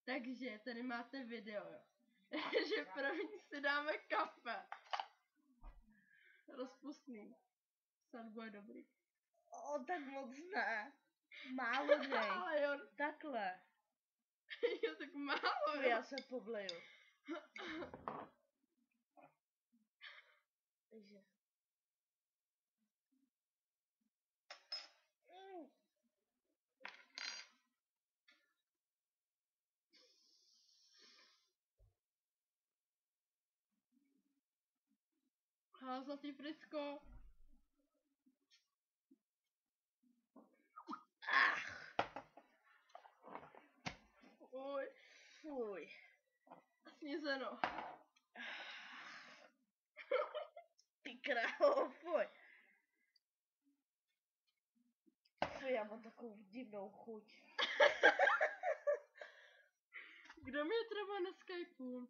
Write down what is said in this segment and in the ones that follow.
Takže tady máte video, jo. Že první si dáme kafe. Rozpustný. Snad bude dobrý. O, tak moc ne. Málo nej. Ale jo. Takhle. Jo, tak málo, jo. Já se pobleju. Takže. Zlatý frisko. Ach. Fuj. Fuj. Snízeno. Ty krávo, fuj. Fuj, já mám takovou divnou chuť. Kdo mě třeba na Skypeu?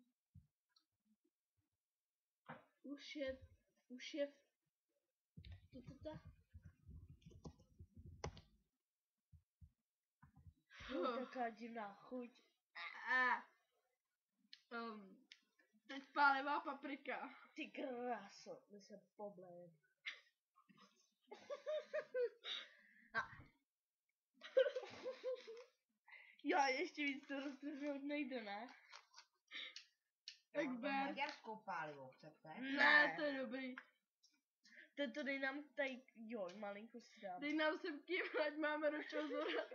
Už je. Taková divná chuť. Teď pálivá paprika. Ty kráso, my se poblejem. Já ještě víc to roztrhnout nejde, ne? Tak ber. Maďarskou pálivou chcete? Ne, to je dobrý. Tento dej nám tady, jo, malinko si dám. Dej nám sem kým, ať máme do čeho zorat.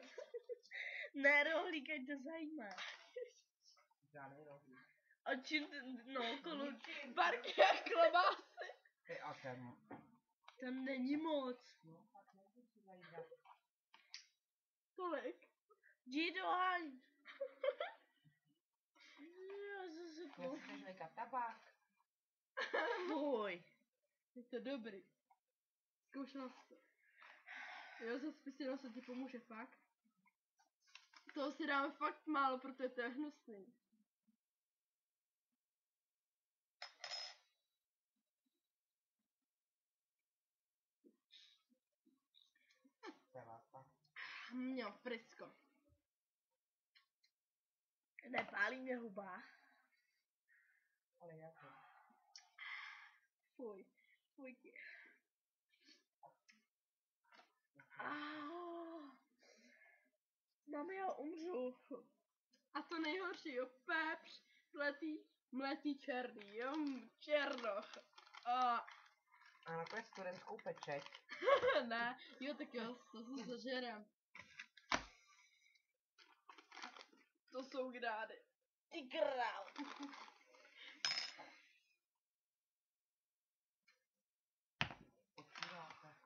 Ne, rohlík, ať to zajímá. Žádný rohlík. A čím, no, kolo, Barky a klobásy. Ty a ten. tam není moc. No, tak nemusí najít. Tolik. Jdi doháň. Já zase Nechceš nejkat tabák? fuj. Je to dobrý. Zkoušela jsi to. Jo, zase jenom se ti pomůže fakt. Toho si dáme fakt málo, protože to je hnusný. Měl frisko. Nepálí mě huba. Ale jak to? Fuj. Mami, já umřu. A to nejhorší, jo, pepř, mletý černý, jo, černoch. A nakonec studentskou pečeť. Ne, jo, tak jo, to se zažerem. To jsou grády. Ty král. Počíváte.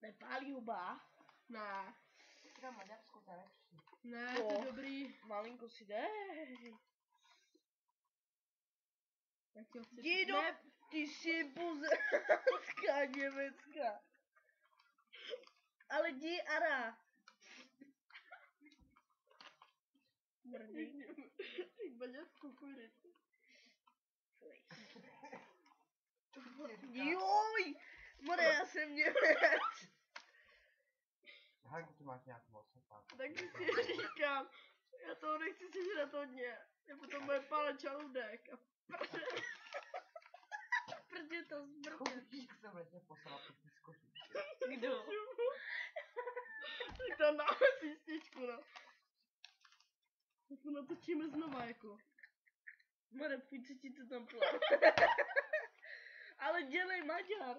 Nepálí huba. Ne, Teď na Maďarsku to je lepší. ne, to je dobrý. Malinko si dej. Jak jo, chci... Jdi do... Ne, Ty jsi buzenská Německa. Ale jdi, Ara. Mrdí. maďarskou kulici. Joj. More, já jsem Němec. Hanky, ty máš nějak moc. Tak si říkám, já toho nechci sežrat hodně. Je potom bude pálet žaludek a Prdě to zmrde. Víš, jak jsem letně poslala ty skočky. Kdo? Tak tam dáme písničku, no. Tak to natočíme znova, jako. More, pojď, co ti to tam plá. Ale dělej Maďar.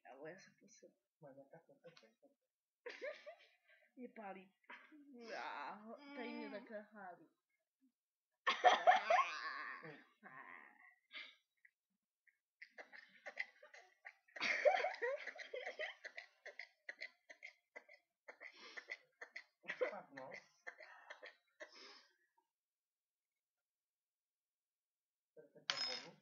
Kámo, já se posím. Maďarka to pečeť. Mě pálí. Tady mě takhle hálí. No. Chcete červenou?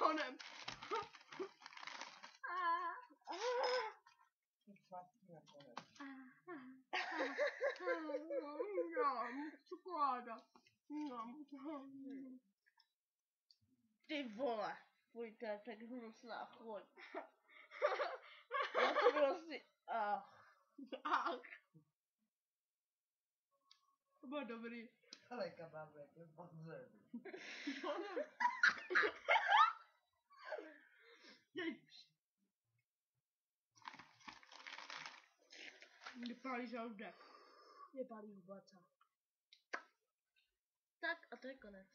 Honem. Sladký nakonec. No. čokoláda. Ty vole. Fuj, to je tak hnusná chuť. Já to prostě... To bylo dobrý. Ale kabábu, jak je bazén. Mě pálí žaludek. Mě pálí hubaca. Tak a to je konec.